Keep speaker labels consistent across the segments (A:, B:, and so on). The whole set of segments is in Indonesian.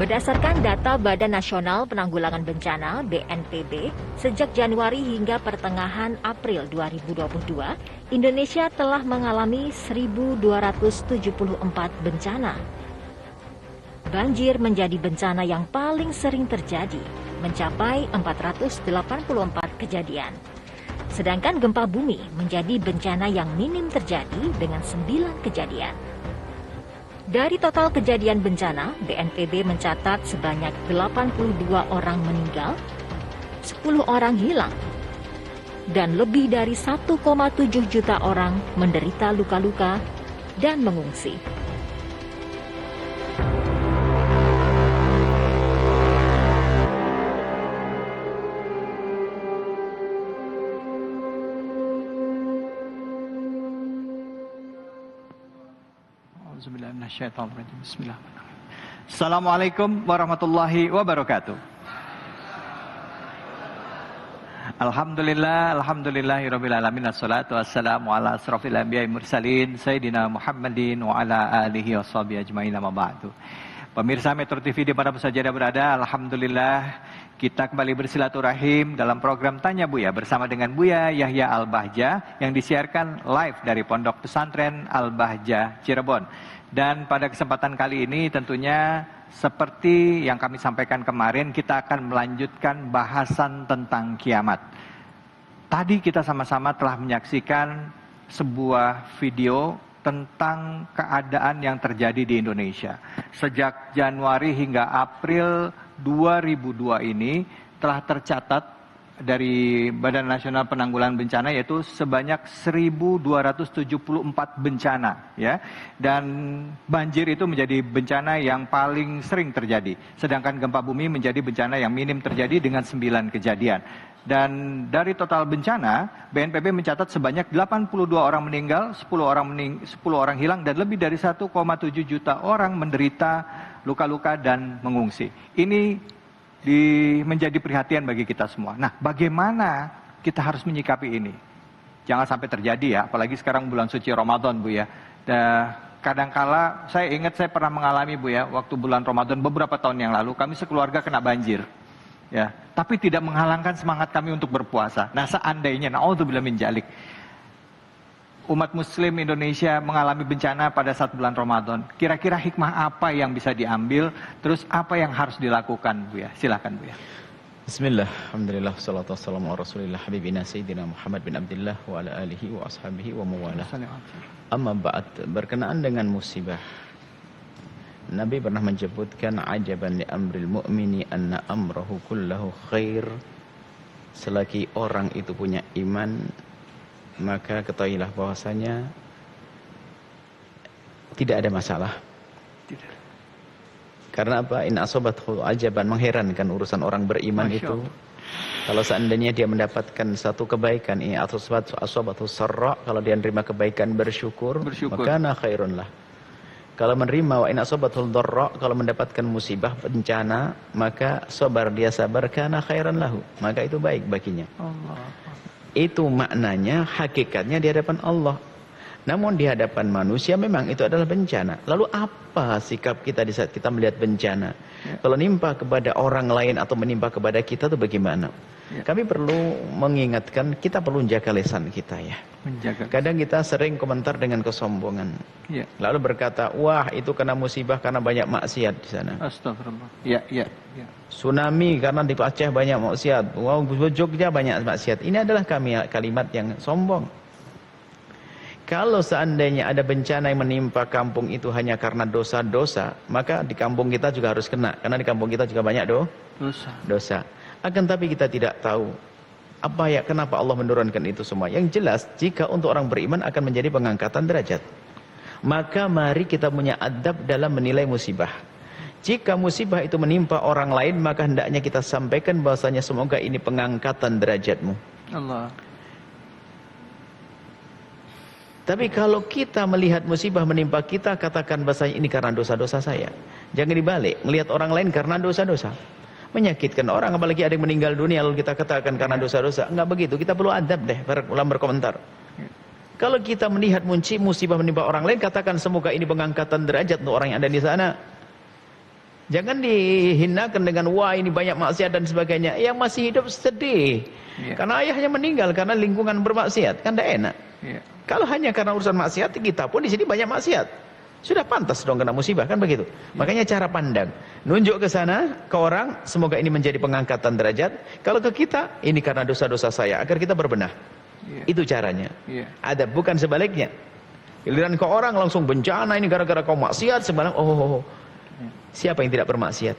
A: Berdasarkan data Badan Nasional Penanggulangan Bencana (BNPB), sejak Januari hingga pertengahan April 2022, Indonesia telah mengalami 1.274 bencana. Banjir menjadi bencana yang paling sering terjadi, mencapai 484 kejadian. Sedangkan gempa bumi menjadi bencana yang minim terjadi dengan 9 kejadian. Dari total kejadian bencana, BNPB mencatat sebanyak 82 orang meninggal, 10 orang hilang, dan lebih dari 1,7 juta orang menderita luka-luka dan mengungsi.
B: Assalamualaikum warahmatullahi wabarakatuh. Alhamdulillahirabbil alamin, wassalatu wassalamu ala asrofil anbiya'i mursalin sayyidina Muhammadin wa ala alihi washabihi ajmain, amma ba'du. Pemirsa Metro TV di mana saja berada, alhamdulillah kita kembali bersilaturahim dalam program Tanya Buya bersama dengan Buya Yahya Al-Bahja yang disiarkan live dari Pondok Pesantren Al-Bahja Cirebon. Dan pada kesempatan kali ini tentunya seperti yang kami sampaikan kemarin, kita akan melanjutkan bahasan tentang kiamat. Tadi kita sama-sama telah menyaksikan sebuah video tentang keadaan yang terjadi di Indonesia. Sejak Januari hingga April 2002 ini telah tercatat dari Badan Nasional Penanggulangan Bencana yaitu sebanyak 1.274 bencana, ya. Dan banjir itu menjadi bencana yang paling sering terjadi. Sedangkan gempa bumi menjadi bencana yang minim terjadi dengan 9 kejadian. Dan dari total bencana, BNPB mencatat sebanyak 82 orang meninggal, 10 orang hilang, dan lebih dari 1,7 juta orang menderita luka-luka dan mengungsi. Ini menjadi perhatian bagi kita semua. Nah, bagaimana kita harus menyikapi ini? Jangan sampai terjadi ya, apalagi sekarang bulan suci Ramadan, Bu ya. Kadangkala saya ingat saya pernah mengalami, Bu ya, waktu bulan Ramadan beberapa tahun yang lalu kami sekeluarga kena banjir. Ya, tapi tidak menghalangkan semangat kami untuk berpuasa. Nah, seandainya naudzubillah min dzalik, umat muslim Indonesia mengalami bencana pada saat bulan Ramadan, kira-kira hikmah apa yang bisa diambil, terus apa yang harus dilakukan, Bu ya? Silakan, Bu ya.
C: Bismillah, alhamdulillah, salatu wassalamu ala rasulillah habibina sayyidina Muhammad bin Abdullah wa ala alihi wa ashabihi wa mawalah. Amma ba'd, berkenaan dengan musibah, Nabi pernah menyebutkan ajaban li amril mu'mini anna amrahu kullahu khair. Selagi orang itu punya iman, maka ketahuilah bahwasanya tidak ada masalah. Tidak. Karena apa? In asobathu ajaban, mengherankan urusan orang beriman itu. Kalau seandainya dia mendapatkan satu kebaikan, ini asobathu sarra, kalau dia menerima kebaikan bersyukur. Maka na khairun lah. Kalau menerima wa in asobathu dharra, kalau mendapatkan musibah, bencana, maka sabar, dia sabar, kana khairan lahu, maka itu baik baginya. Allah. Itu maknanya, hakikatnya di hadapan Allah. Namun di hadapan manusia memang itu adalah bencana. Lalu apa sikap kita di saat kita melihat bencana? Ya. Kalau menimpa kepada orang lain atau menimpa kepada kita itu bagaimana? Ya. Kami perlu mengingatkan, kita perlu menjaga lisan kita ya. Menjaga. Kadang kita sering komentar dengan kesombongan. Ya. Lalu berkata, wah itu kena musibah karena banyak maksiat di sana.
B: Astagfirullah. Ya, ya, ya.
C: Tsunami karena di Aceh banyak maksiat. Wow, Jogja banyak maksiat. Ini adalah kalimat yang sombong. Kalau seandainya ada bencana yang menimpa kampung itu hanya karena dosa-dosa, maka di kampung kita juga harus kena. Karena di kampung kita juga banyak dosa. Akan tapi kita tidak tahu apa ya, kenapa Allah menurunkan itu semua. Yang jelas, jika untuk orang beriman akan menjadi pengangkatan derajat. Maka mari kita punya adab dalam menilai musibah. Jika musibah itu menimpa orang lain, maka hendaknya kita sampaikan bahwasanya semoga ini pengangkatan derajatmu. Allah. Tapi kalau kita melihat musibah menimpa kita, katakan bahasanya ini karena dosa-dosa saya. Jangan dibalik, melihat orang lain karena dosa-dosa. Menyakitkan orang, apalagi ada yang meninggal dunia, lalu kita katakan karena dosa-dosa. Enggak begitu, kita perlu adab deh, ulama berkomentar. Kalau kita melihat musibah menimpa orang lain, katakan semoga ini pengangkatan derajat untuk orang yang ada di sana. Jangan dihinakan dengan wah ini banyak maksiat dan sebagainya. Yang masih hidup sedih. Karena ayahnya meninggal karena lingkungan bermaksiat, kan tidak enak. Kalau hanya karena urusan maksiat, kita pun di sini banyak maksiat. Sudah pantas dong kena musibah, kan begitu. Makanya cara pandang, nunjuk ke sana, ke orang, semoga ini menjadi pengangkatan derajat. Kalau ke kita, ini karena dosa-dosa saya, agar kita berbenah. Itu caranya. Ada, bukan sebaliknya. Giliran ke orang langsung bencana ini gara-gara kau maksiat, sebenarnya siapa yang tidak bermaksiat?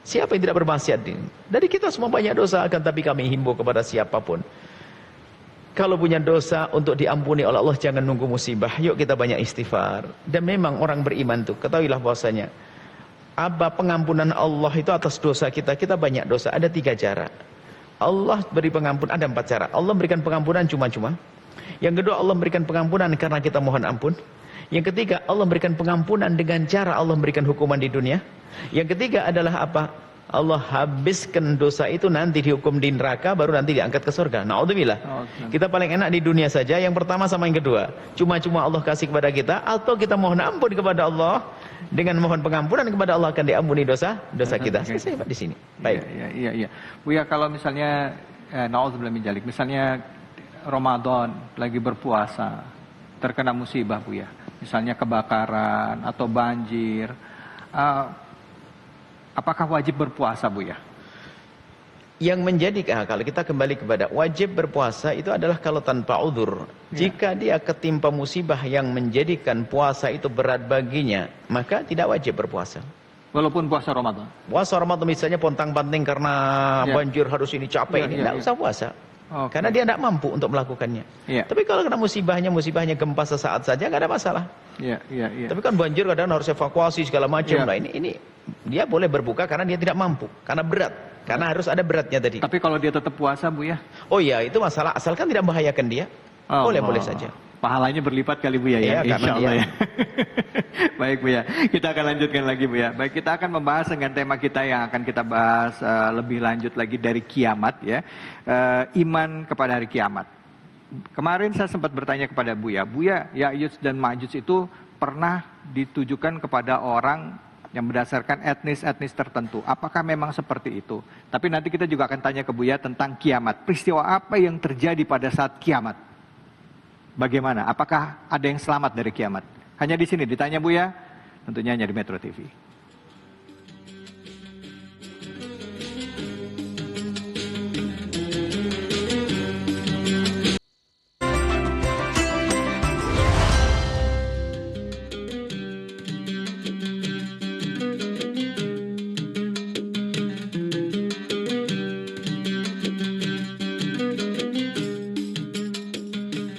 C: Siapa yang tidak bermaksiat ini? Dari kita semua banyak dosa, akan tapi kami himbau kepada siapapun. Kalau punya dosa untuk diampuni oleh Allah, jangan nunggu musibah. Yuk kita banyak istighfar. Dan memang orang beriman itu, ketahuilah bahwasanya apa pengampunan Allah itu atas dosa kita. Kita banyak dosa, ada 3 cara. Allah beri pengampunan, ada 4 cara. Allah berikan pengampunan cuma-cuma. Yang kedua, Allah berikan pengampunan karena kita mohon ampun. Yang ketiga, Allah berikan pengampunan dengan cara Allah berikan hukuman di dunia. Yang ketiga adalah apa? Allah habiskan dosa itu, nanti dihukum di neraka, baru nanti diangkat ke surga. Na'udzubillah. Kita paling enak di dunia saja, yang pertama sama yang kedua. Cuma-cuma Allah kasih kepada kita, atau kita mohon ampun kepada Allah. Dengan mohon pengampunan kepada Allah akan diampuni dosa kita. Selesai Pak di sini. Baik.
B: Iya. Buya, kalau misalnya na'udzubillah min dzalik, misalnya Ramadan lagi berpuasa, terkena musibah Buya. Misalnya kebakaran atau banjir. Apakah wajib berpuasa Buya?
C: Yang menjadi, kalau kita kembali kepada wajib berpuasa itu adalah kalau tanpa udzur. Jika dia ketimpa musibah yang menjadikan puasa itu berat baginya, maka tidak wajib berpuasa.
B: Walaupun puasa Ramadan? Puasa
C: Ramadan misalnya pontang-panting karena banjir harus ini capek, ini tidak usah puasa. Karena dia tidak mampu untuk melakukannya. Tapi kalau kena musibahnya gempa sesaat saja, nggak ada masalah. Tapi kan banjir kadang harus evakuasi segala macam. Nah ini dia boleh berbuka karena dia tidak mampu, karena berat, karena harus ada beratnya tadi.
B: Tapi kalau dia tetap puasa Buya?
C: Oh iya, itu masalah, asalkan tidak membahayakan dia, boleh saja.
B: Pahalanya berlipat kali Buya ya, insya Allah ya. Baik Buya, kita akan lanjutkan lagi Buya. Baik, kita akan membahas dengan tema kita yang akan kita bahas lebih lanjut lagi dari kiamat ya. Iman kepada hari kiamat. Kemarin saya sempat bertanya kepada Buya, Ya'juj dan Ma'juj itu pernah ditujukan kepada orang yang berdasarkan etnis tertentu. Apakah memang seperti itu? Tapi nanti kita juga akan tanya ke Buya tentang kiamat. Peristiwa apa yang terjadi pada saat kiamat? Bagaimana? Apakah ada yang selamat dari kiamat? Hanya di sini ditanya Buya, tentunya hanya di Metro TV.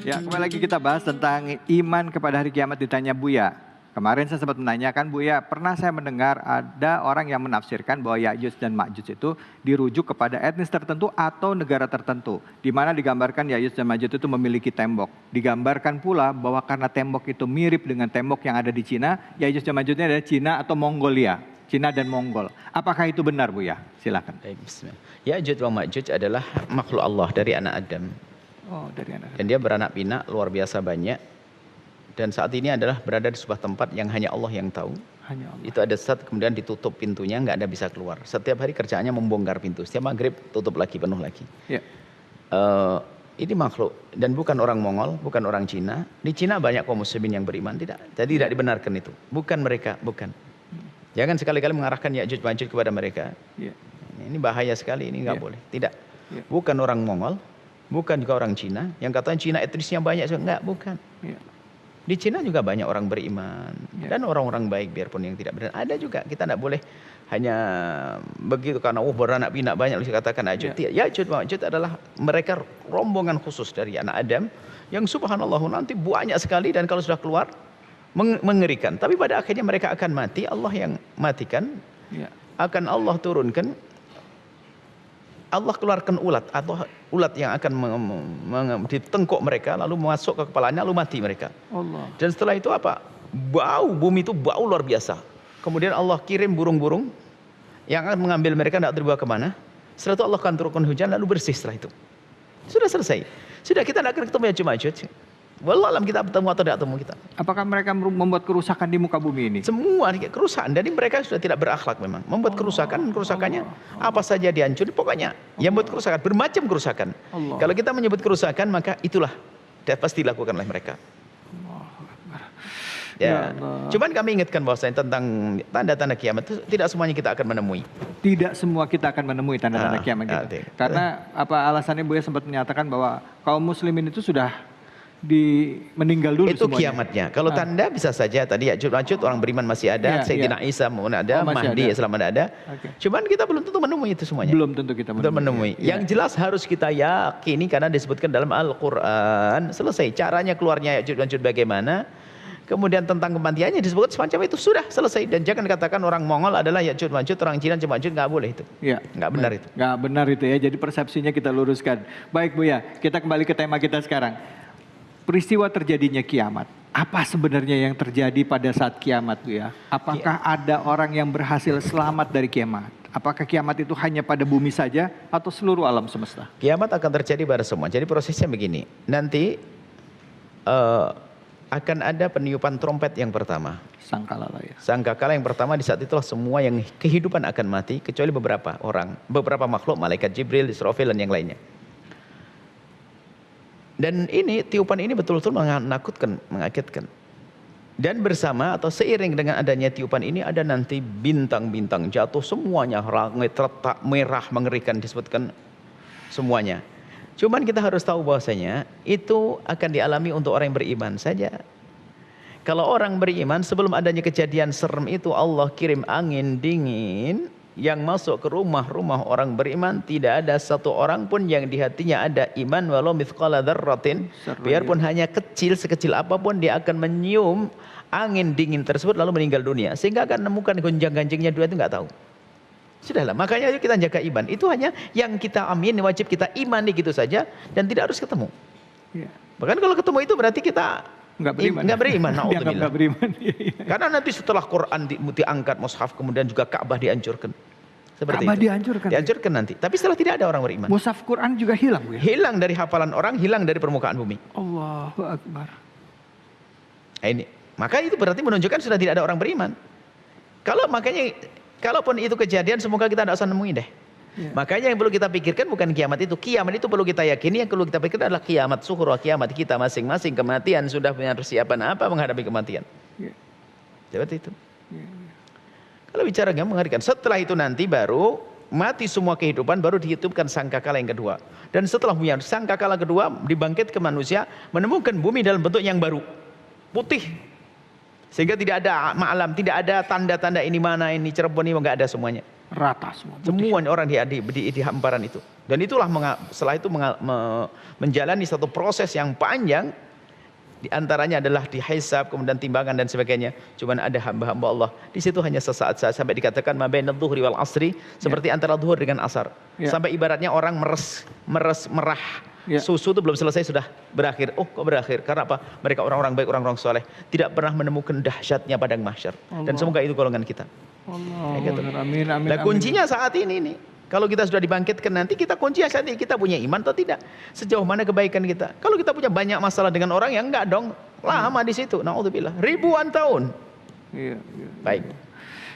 B: Ya, kembali lagi kita bahas tentang iman kepada hari kiamat ditanya Buya. Kemarin saya sempat menanyakan Buya, pernah saya mendengar ada orang yang menafsirkan bahwa Ya'juj dan Ma'juj itu dirujuk kepada etnis tertentu atau negara tertentu. Di mana digambarkan Ya'juj dan Ma'juj itu memiliki tembok. Digambarkan pula bahwa karena tembok itu mirip dengan tembok yang ada di Cina, Ya'juj dan Ma'jujnya adalah Cina atau Mongolia. Cina dan Mongol. Apakah itu benar Buya? Silakan.
C: Ya'juj dan Ma'juj adalah makhluk Allah dari anak Adam.
B: Dari anak.
C: Dan dia beranak pinak luar biasa banyak. Dan saat ini adalah berada di sebuah tempat yang hanya Allah yang tahu.
B: Hanya Allah.
C: Itu ada saat kemudian ditutup pintunya, nggak ada bisa keluar. Setiap hari kerjaannya membongkar pintu. Setiap maghrib tutup lagi, penuh lagi. Ini makhluk dan bukan orang Mongol, bukan orang Cina. Di Cina banyak kaum muslimin yang beriman, tidak. Jadi tidak dibenarkan itu. Bukan mereka, bukan. Jangan sekali-kali mengarahkan Ya'juj Ma'juj kepada mereka. Ini bahaya sekali, ini nggak boleh. Tidak. Bukan orang Mongol. Bukan juga orang Cina, yang katanya Cina etnisnya banyak, enggak, bukan. Di Cina juga banyak orang beriman, dan orang-orang baik biarpun yang tidak benar. Ada juga, kita tidak boleh hanya begitu karena beranak pinak banyak, harus dikatakan Ya'juj Ma'juj adalah mereka rombongan khusus dari anak Adam, yang subhanallah nanti banyak sekali, dan kalau sudah keluar, mengerikan. Tapi pada akhirnya mereka akan mati, Allah yang matikan, akan Allah turunkan, Allah keluarkan ulat atau ulat yang akan ditengkuk mereka lalu masuk ke kepalanya lalu mati mereka.
B: Allah.
C: Dan setelah itu apa? Bau, bumi itu bau luar biasa. Kemudian Allah kirim burung-burung yang akan mengambil mereka, tidak terbawa kemana. Setelah itu Allah akan turunkan hujan lalu bersih setelah itu. Sudah selesai. Sudah, kita tidak akan ketemu Ya'juj Ma'juj. Wallah alam kita bertemu atau tidak bertemu kita.
B: Apakah mereka membuat kerusakan di muka bumi ini?
C: Semua kerusakan. Jadi mereka sudah tidak berakhlak memang. Membuat kerusakannya apa saja dihancuri. Pokoknya yang membuat kerusakan, bermacam kerusakan. Kalau kita menyebut kerusakan, maka itulah pasti dilakukan oleh mereka. Ya. Cuman kami ingatkan bahwasanya tentang tanda-tanda kiamat itu tidak semuanya kita akan menemui.
B: Tidak semua kita akan menemui tanda-tanda kiamat itu. Karena apa alasannya Buya sempat menyatakan bahwa kaum muslimin itu sudah meninggal dulu
C: itu
B: semuanya.
C: Kiamatnya. Kalau tanda bisa saja tadi Ya'juj orang beriman masih ada, Sayyidina Isa pun ada, Mahdi Islam ada. Cuman kita belum tentu menemui itu semuanya.
B: Belum tentu kita menemui.
C: Yang jelas harus kita yakini karena disebutkan dalam Al-Qur'an. Selesai caranya keluarnya Ya'juj bagaimana. Kemudian tentang kematiannya disebut semacam itu sudah selesai. Dan jangan katakan orang Mongol adalah Ya'juj Ma'juj, orang Cina Ma'juj, nggak boleh itu.
B: Iya.
C: Nggak benar itu.
B: Nggak benar itu ya. Jadi persepsinya kita luruskan. Baik Buya, kita kembali ke tema kita sekarang. Peristiwa terjadinya kiamat. Apa sebenarnya yang terjadi pada saat kiamat Buya? Apakah ada orang yang berhasil selamat dari kiamat? Apakah kiamat itu hanya pada bumi saja atau seluruh alam semesta?
C: Kiamat akan terjadi pada semua. Jadi prosesnya begini. Nanti akan ada peniupan trompet yang pertama.
B: Sangkakala ya.
C: Sangkakala yang pertama di saat itulah semua yang kehidupan akan mati kecuali beberapa orang, beberapa makhluk, malaikat Jibril, Israfil dan yang lainnya. Dan ini tiupan ini betul-betul menakutkan, mengagetkan. Dan bersama atau seiring dengan adanya tiupan ini ada nanti bintang-bintang jatuh semuanya, langit retak merah mengerikan disebutkan semuanya. Cuman kita harus tahu bahwasanya itu akan dialami untuk orang yang beriman saja. Kalau orang beriman sebelum adanya kejadian serem itu Allah kirim angin dingin yang masuk ke rumah-rumah orang beriman, tidak ada satu orang pun yang di hatinya ada iman walau mithqala dzarratin, biarpun hanya kecil sekecil apapun dia akan menyium angin dingin tersebut lalu meninggal dunia, sehingga akan menemukan gonjang-ganjingnya dunia itu nggak tahu. Sudahlah, makanya kita jaga iman. Itu hanya yang kita amin, wajib kita imani gitu saja dan tidak harus ketemu. Ya. Bahkan kalau ketemu itu berarti kita nggak beriman.
B: Nggak beriman.
C: Karena nanti setelah Quran diangkat mushaf, kemudian juga Ka'bah dihancurkan. Seperti
B: Ka'bah
C: itu. Dihancurkan nanti. Tapi setelah tidak ada orang beriman.
B: Mushaf Quran juga hilang. Ya?
C: Hilang dari hafalan orang, hilang dari permukaan bumi.
B: Allahu Akbar.
C: Nah, ini. Maka itu berarti menunjukkan sudah tidak ada orang beriman. Kalaupun itu kejadian, semoga kita tidak usah nemuin deh. Ya. Makanya yang perlu kita pikirkan bukan kiamat itu. Kiamat itu perlu kita yakini. Yang perlu kita pikirkan adalah kiamat suhra, kiamat kita masing-masing. Kematian sudah punya persiapan apa menghadapi kematian. Ya. Seperti itu. Ya. Kalau bicara yang mengerikan. Setelah itu nanti baru mati semua kehidupan, baru dihitungkan sangkakala yang kedua. Dan setelah punya sangkakala kedua, dibangkit ke manusia, menemukan bumi dalam bentuk yang baru. Putih. Sehingga tidak ada malam, tidak ada tanda-tanda ini mana, ini Cirebon, ini enggak ada semuanya.
B: Rata semua.
C: Semua orang di hamparan itu. Dan itulah setelah itu menjalani satu proses yang panjang. Di antaranya adalah dihisab, kemudian timbangan dan sebagainya. Cuman ada hamba-hamba Allah. Di situ hanya sesaat saja sampai dikatakan ma bainadz dhuhri wal asri, seperti antara zuhur dengan asar. Sampai ibaratnya orang merah. Susu itu belum selesai sudah berakhir. Oh, kok berakhir? Karena apa? Mereka orang-orang baik, orang-orang soleh tidak pernah menemukan dahsyatnya padang mahsyar. Dan semoga itu golongan kita.
B: Gitu. Amin, amin.
C: Nah, kuncinya saat ini nih. Kalau kita sudah dibangkitkan nanti, kita kuncinya saat ini kita punya iman atau tidak. Sejauh mana kebaikan kita. Kalau kita punya banyak masalah dengan orang yang enggak dong, lama di situ. Naudzubillah. Ribuan tahun. Iya. Baik.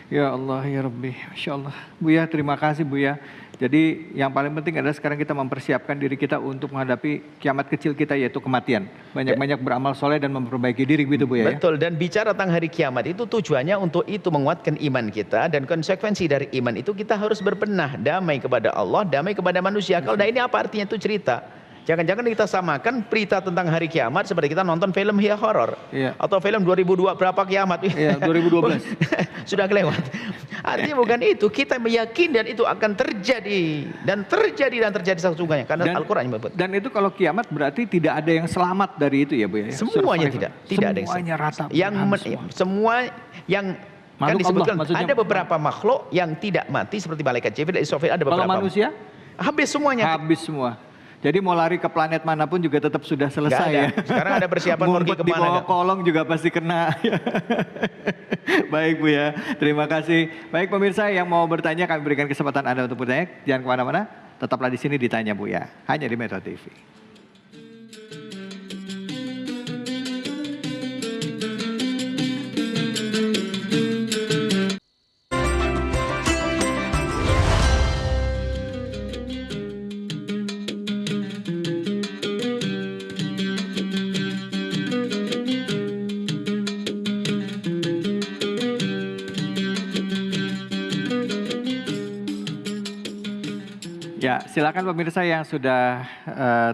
B: Ya Allah, ya Rabbi. Masya Allah. Buya, terima kasih Buya. Jadi yang paling penting adalah sekarang kita mempersiapkan diri kita untuk menghadapi kiamat kecil kita, yaitu kematian. Banyak-banyak beramal soleh dan memperbaiki diri gitu Buya.
C: Betul, dan bicara tentang hari kiamat itu tujuannya untuk itu menguatkan iman kita. Dan konsekuensi dari iman itu kita harus berbenah, damai kepada Allah, damai kepada manusia. Kalau ini apa artinya itu cerita? Jangan-jangan kita samakan berita tentang hari kiamat seperti kita nonton film horor. Atau film 2002 berapa kiamat.
B: 2012.
C: Sudah kelewat. Artinya bukan itu. Kita meyakini dan itu akan terjadi. Dan terjadi sesungguhnya. Karena Al-Quran menyebut.
B: Dan itu kalau kiamat berarti tidak ada yang selamat dari itu ya Bu ya?
C: Semuanya tidak. Tidak ada yang selamat. Semua yang kan disebutkan ada beberapa makhluk yang tidak mati seperti malaikat Jibril, Israfil, ada beberapa.
B: Kalau manusia?
C: Habis semuanya.
B: Habis semua. Jadi mau lari ke planet manapun juga tetap sudah selesai ya.
C: Sekarang ada persiapan pergi kemana.
B: Di bawah kolong juga pasti kena. Baik Bu ya, terima kasih. Baik pemirsa yang mau bertanya, kami berikan kesempatan Anda untuk bertanya. Jangan kemana-mana, tetaplah di sini ditanya Bu ya. Hanya di Metro TV. Ya, silakan pemirsa yang sudah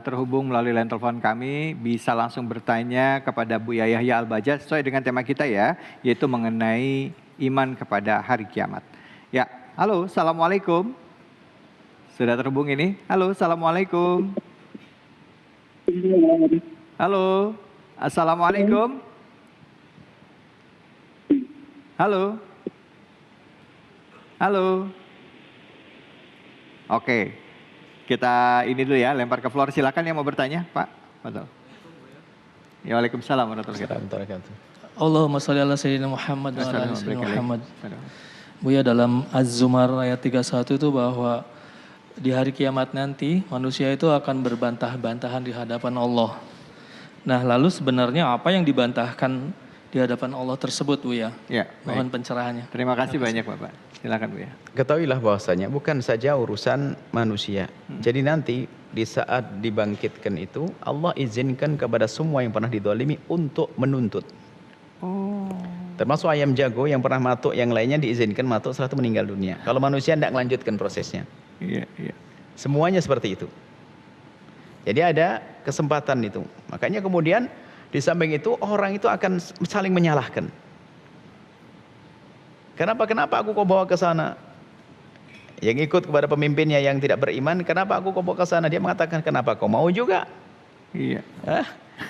B: terhubung melalui line telepon kami bisa langsung bertanya kepada Buya Yahya Al-Baja sesuai dengan tema kita ya, yaitu mengenai iman kepada hari kiamat. Ya, halo, assalamualaikum. Sudah terhubung ini? Halo, assalamualaikum. Halo, assalamualaikum. Halo, halo. Oke, kita ini dulu ya, lempar ke floor. Silakan yang mau bertanya, Pak. Betul. Ya, waalaikumsalam warahmatullahi wabarakatuh.
D: Allahumma sholli ala sayyidina Muhammad wa ala ali sayyidina Muhammad. Buya, dalam Az-Zumar ayat 31 itu bahwa di hari kiamat nanti manusia itu akan berbantah-bantahan di hadapan Allah. Nah, lalu sebenarnya apa yang dibantahkan di hadapan Allah tersebut, Buya?
B: Ya,
D: mohon pencerahannya.
B: Terima kasih banyak, Bapak. Silakan, Buya.
C: Ketahuilah bahwasanya bukan saja urusan manusia. Jadi nanti di saat dibangkitkan itu Allah izinkan kepada semua yang pernah didolimi untuk menuntut.
B: Oh.
C: Termasuk ayam jago yang pernah matuk, yang lainnya diizinkan matuk setelah itu meninggal dunia. Kalau manusia tidak melanjutkan prosesnya.
B: Iya, iya.
C: Semuanya seperti itu. Jadi ada kesempatan itu. Makanya kemudian di samping itu orang itu akan saling menyalahkan. Kenapa aku kau bawa ke sana? Yang ikut kepada pemimpinnya yang tidak beriman, kenapa aku kau bawa ke sana? Dia mengatakan, kenapa kau mau juga?
B: Iya.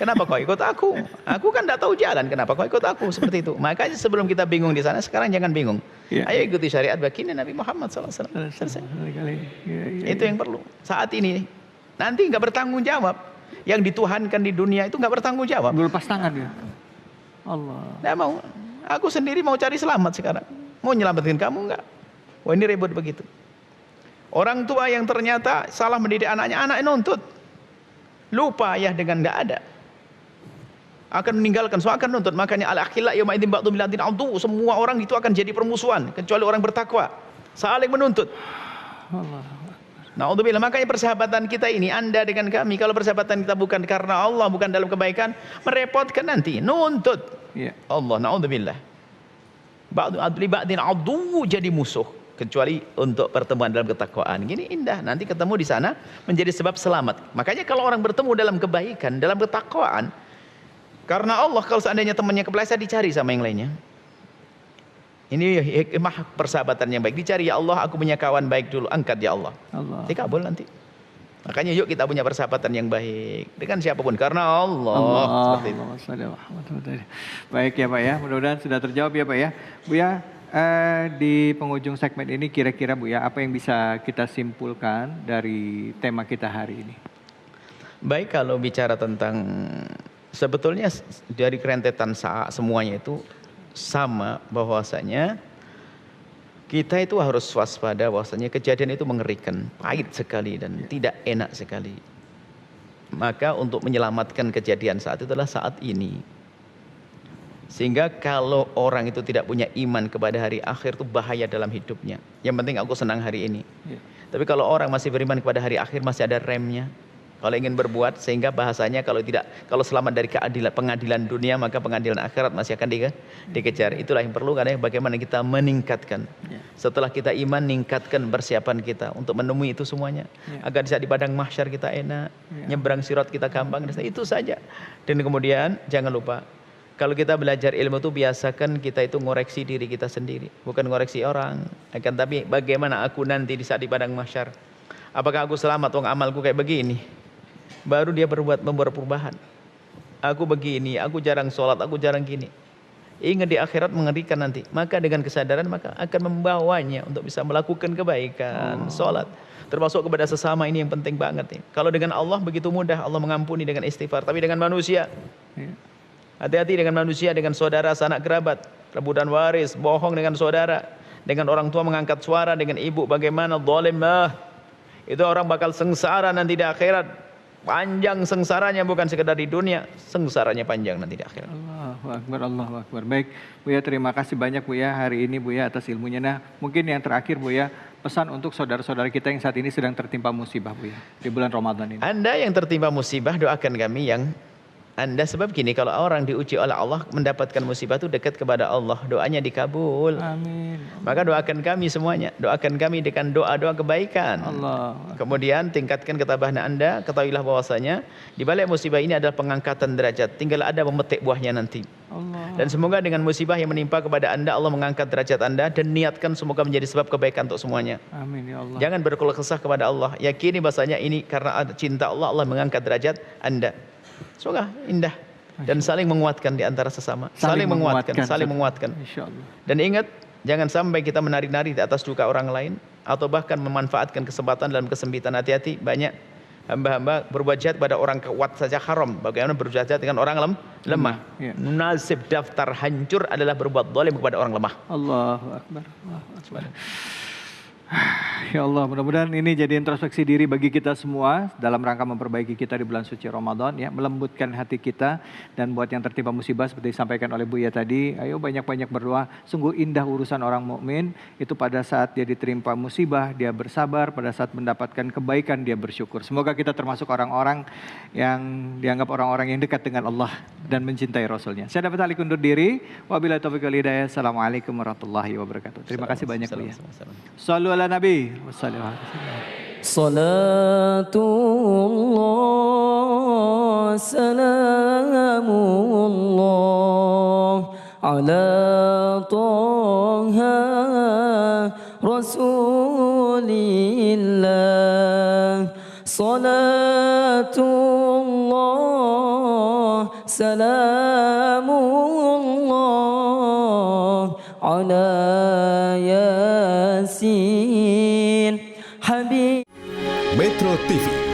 C: Kenapa kau ikut aku? Aku kan tidak tahu jalan, kenapa kau ikut aku? Seperti itu. Makanya sebelum kita bingung di sana, sekarang jangan bingung.
B: Iya.
C: Ayo ikuti syariat baginda Nabi Muhammad SAW. Selesai. Itu yang perlu. Saat ini, nanti nggak bertanggung jawab. Yang dituhankan di dunia itu nggak bertanggung jawab.
B: Berlepas tangan ya. Allah.
C: Nggak mau. Aku sendiri mau cari selamat sekarang. Mau nyelamatin kamu nggak? Wah, ini ribut begitu. Orang tua yang ternyata salah mendidik anaknya, anaknya nuntut. Lupa ayah dengan nggak ada. Akan meninggalkan, so akan nuntut. Makanya al-akhilla yauma idzin ba'dhum bil adu. Semua orang itu akan jadi permusuhan kecuali orang bertakwa. Saling menuntut.
B: Allah.
C: Na'udzubillah. Makanya persahabatan kita ini, Anda dengan kami, kalau persahabatan kita bukan karena Allah, bukan dalam kebaikan, merepotkan nanti, nuntut.
B: Iya.
C: Allah, na'udzubillah. Ba'du adli ba'din adu, jadi musuh. Kecuali untuk pertemuan dalam ketakwaan. Gini indah, nanti ketemu di sana menjadi sebab selamat. Makanya kalau orang bertemu dalam kebaikan, dalam ketakwaan, karena Allah, kalau seandainya temannya kepleset, dicari sama yang lainnya. Ini hikmah persahabatan yang baik. Dicari, ya Allah, aku punya kawan baik dulu, angkat ya Allah. Dikabul nanti. Makanya yuk kita punya persahabatan yang baik dengan siapapun, karena Allah. Seperti itu.
B: Baik ya Pak ya, mudah-mudahan sudah terjawab ya Pak ya. Buya, di penghujung segmen ini kira-kira Buya, apa yang bisa kita simpulkan dari tema kita hari ini?
C: Baik, kalau bicara tentang, sebetulnya dari kerentetan semuanya itu sama, bahwasanya kita itu harus waspada, bahwasanya kejadian itu mengerikan, pahit sekali dan tidak enak sekali. Maka untuk menyelamatkan kejadian saat itu adalah saat ini. Sehingga kalau orang itu tidak punya iman kepada hari akhir, itu bahaya dalam hidupnya. Yang penting aku senang hari ini. Tapi kalau orang masih beriman kepada hari akhir, masih ada remnya. Kalau ingin berbuat, sehingga bahasanya kalau selamat dari pengadilan dunia, maka pengadilan akhirat masih akan dikejar. Itulah yang perlu, karena bagaimana kita meningkatkan. Setelah kita iman, meningkatkan persiapan kita untuk menemui itu semuanya. Agar bisa di padang mahsyar kita enak, nyebrang sirat kita gampang, itu saja. Dan kemudian jangan lupa, kalau kita belajar ilmu itu, biasakan kita itu ngoreksi diri kita sendiri, bukan ngoreksi orang. Akan tapi bagaimana aku nanti di saat di padang mahsyar, apakah aku selamat, wong amalku kayak begini. Baru dia membuat perubahan. Aku begini, aku jarang sholat, aku jarang gini. Ingat di akhirat mengerikan nanti. Maka dengan kesadaran, maka akan membawanya untuk bisa melakukan kebaikan, sholat. Termasuk kepada sesama, ini yang penting banget nih. Kalau dengan Allah begitu mudah, Allah mengampuni dengan istighfar. Tapi dengan manusia, hati-hati dengan manusia, dengan saudara, sanak kerabat, rebutan waris, bohong dengan saudara, dengan orang tua mengangkat suara, dengan ibu bagaimana, zalim. Itu orang bakal sengsara nanti di akhirat. Panjang sengsaranya, bukan sekedar di dunia, sengsaranya panjang nanti di akhirat.
B: Allahu Akbar, Allahu Akbar. Baik, Buya, terima kasih banyak Buya hari ini Buya atas ilmunya. Nah, mungkin yang terakhir Buya, pesan untuk saudara-saudara kita yang saat ini sedang tertimpa musibah Buya di bulan Ramadan ini.
C: Anda yang tertimpa musibah, doakan kami yang Anda, sebab gini, kalau orang diuji oleh Allah mendapatkan musibah itu dekat kepada Allah, doanya dikabul.
B: Amin.
C: Maka doakan kami semuanya, doakan kami dengan doa-doa kebaikan.
B: Allah.
C: Kemudian tingkatkan ketabahan Anda, ketahuilah bahwasanya di balik musibah ini adalah pengangkatan derajat, tinggal ada memetik buahnya nanti.
B: Allah.
C: Dan semoga dengan musibah yang menimpa kepada Anda, Allah mengangkat derajat Anda dan niatkan semoga menjadi sebab kebaikan untuk semuanya.
B: Amin ya Allah.
C: Jangan berkeluh kesah kepada Allah, yakini bahwasanya ini karena cinta Allah, Allah mengangkat derajat Anda. Semoga indah dan saling menguatkan di antara sesama. Saling menguatkan.
B: Insyaallah.
C: Dan ingat, jangan sampai kita menari-nari di atas duka orang lain atau bahkan memanfaatkan kesempatan dalam kesempitan. Hati-hati, banyak hamba-hamba berbuat jahat pada orang kuat saja haram. Bagaimana berbuat jahat dengan orang lemah?
B: Ya.
C: Nasib daftar hancur adalah berbuat zalim kepada orang lemah.
B: Allahu Akbar. Allahu Akbar. Ya Allah, mudah-mudahan ini jadi introspeksi diri bagi kita semua dalam rangka memperbaiki kita di bulan suci Ramadan, ya, melembutkan hati kita. Dan buat yang tertimpa musibah seperti disampaikan oleh Buya tadi, ayo banyak-banyak berdoa. Sungguh indah urusan orang mukmin itu pada saat dia diterima musibah dia bersabar, pada saat mendapatkan kebaikan dia bersyukur. Semoga kita termasuk orang-orang yang dianggap orang-orang yang dekat dengan Allah dan mencintai Rasulnya. Saya dapat alih undur diri. Wabillahi taufiq wal hidayah. Assalamualaikum warahmatullahi wabarakatuh. Terima kasih banyak Buya. Sallu ala Nabi.
E: Salatullah salamullah ala Taha Rasulillah. Salatullah salamullah ala Yasin Habib.
F: Metro TV